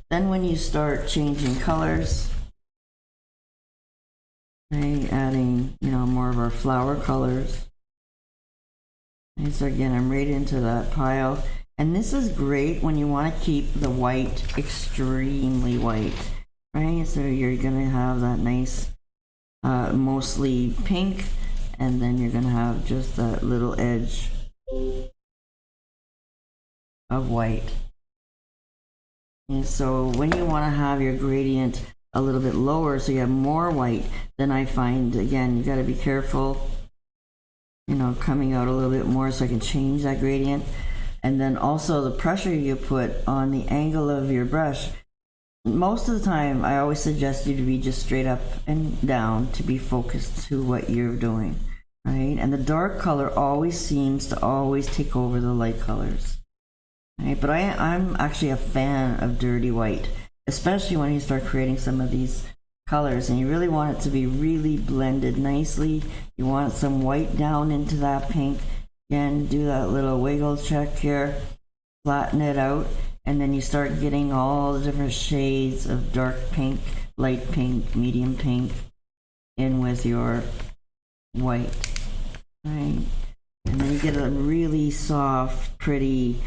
Then when you start changing colors, right, adding, you know, more of our flower colors. And so again, I'm right into that pile. And this is great when you want to keep the white extremely white, right? So you're gonna have that nice, mostly pink, and then you're gonna have just that little edge of white. And so when you want to have your gradient a little bit lower so you have more white, then I find, again, you got to be careful, you know, coming out a little bit more so I can change that gradient. And then also the pressure you put on the angle of your brush. Most of the time, I always suggest you to be just straight up and down to be focused to what you're doing, right? And the dark color always seems to always take over the light colors. Right, but I'm actually a fan of dirty white, especially when you start creating some of these colors and you really want it to be really blended nicely. You want some white down into that pink. Again, do that little wiggle check here, flatten it out, and then you start getting all the different shades of dark pink, light pink, medium pink in with your white, right? And then you get a really soft, pretty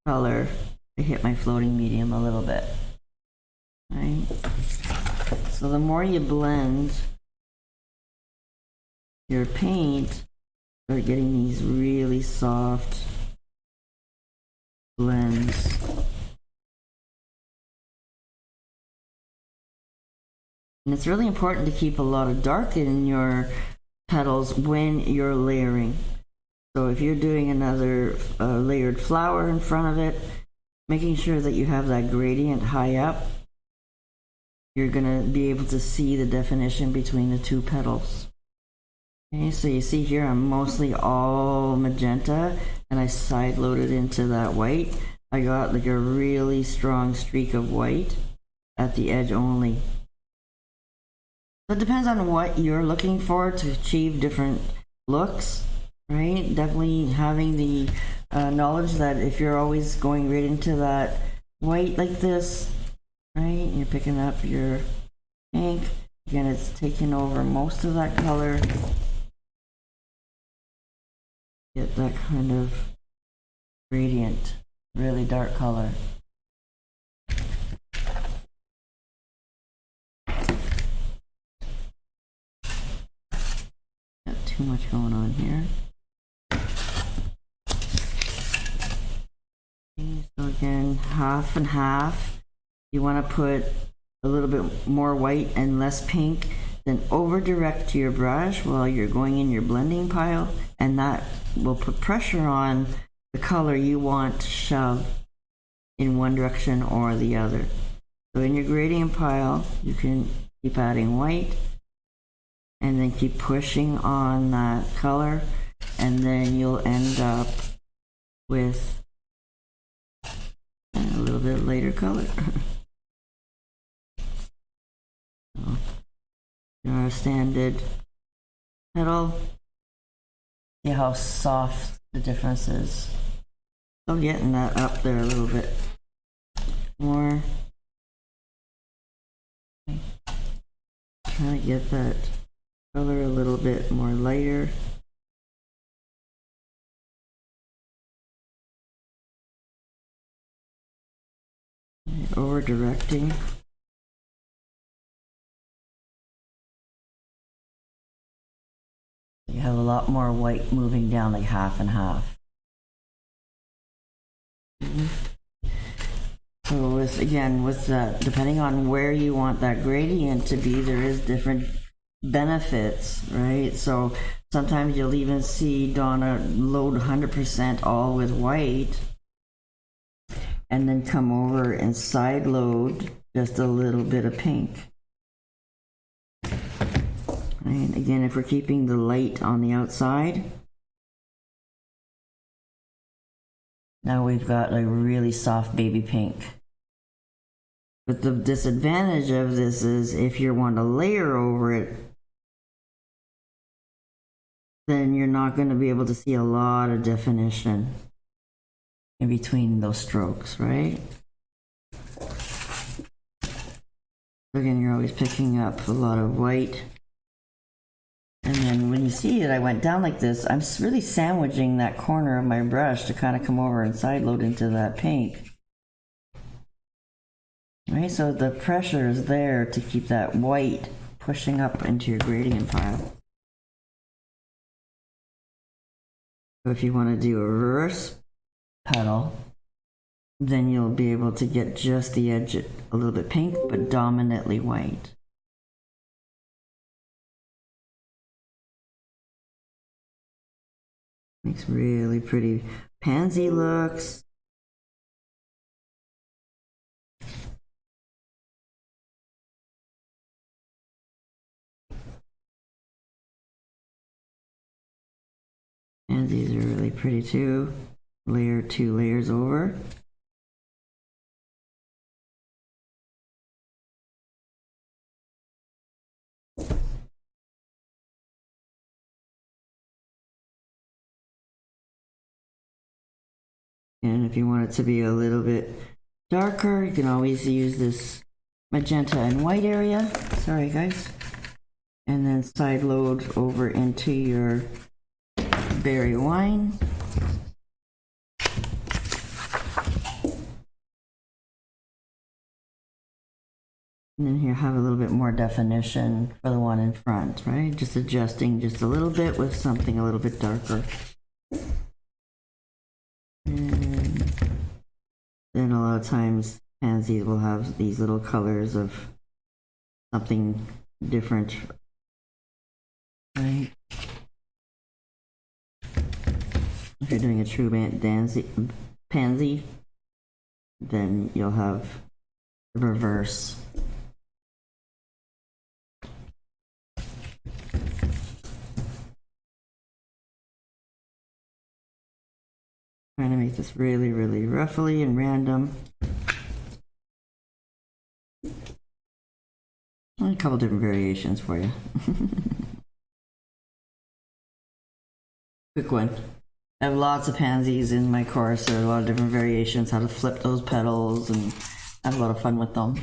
color to hit my floating medium a little bit, right? So the more you blend your paint, start getting these really soft blends. And it's really important to keep a lot of dark in your petals when you're layering. So if you're doing another layered flower in front of it, making sure that you have that gradient high up, you're gonna be able to see the definition between the two petals. Okay, so you see here I'm mostly all magenta and I side loaded into that white. I got like a really strong streak of white at the edge only. So it depends on what you're looking for to achieve different looks. Right, definitely having the knowledge that if you're always going right into that white like this, right, you're picking up your pink, again it's taking over most of that color, get that kind of gradient, really dark color. Got too much going on here. So again, half and half. You want to put a little bit more white and less pink, then over direct your brush while you're going in your blending pile, and that will put pressure on the color you want to shove in one direction or the other. So in your gradient pile, you can keep adding white and then keep pushing on that color, and then you'll end up with a little bit lighter color. So, our standard petal. See how soft the difference is. So getting that up there a little bit more. Okay. Trying to get that color a little bit more lighter. Over directing. You have a lot more white moving down, like half and half. So with, again, with that, depending on where you want that gradient to be, there is different benefits, right? So sometimes you'll even see Donna load 100% all with white, and then come over and side load just a little bit of pink. And again, if we're keeping the light on the outside, now we've got a really soft baby pink. But the disadvantage of this is if you want to layer over it, then you're not going to be able to see a lot of definition in between those strokes, right? Again, you're always picking up a lot of white. And then when you see it, I went down like this. I'm really sandwiching that corner of my brush to kind of come over and side load into that pink. Right, so the pressure is there to keep that white pushing up into your gradient pile. So if you want to do a reverse petal, then you'll be able to get just the edge a little bit pink, but dominantly white. Makes really pretty pansy looks. Pansies are really pretty too. Layer 2 layers over. And if you want it to be a little bit darker, you can always use this magenta and white area. Sorry guys. And then side load over into your berry wine. And then here have a little bit more definition for the one in front, right? Just adjusting just a little bit with something a little bit darker. And then a lot of times pansies will have these little colors of something different, right? If you're doing a true pansy, then you'll have the reverse. Trying to make this really, really ruffly and random. And a couple different variations for you. Quick one. I have lots of pansies in my course. There are a lot of different variations, how to flip those petals, and I have a lot of fun with them.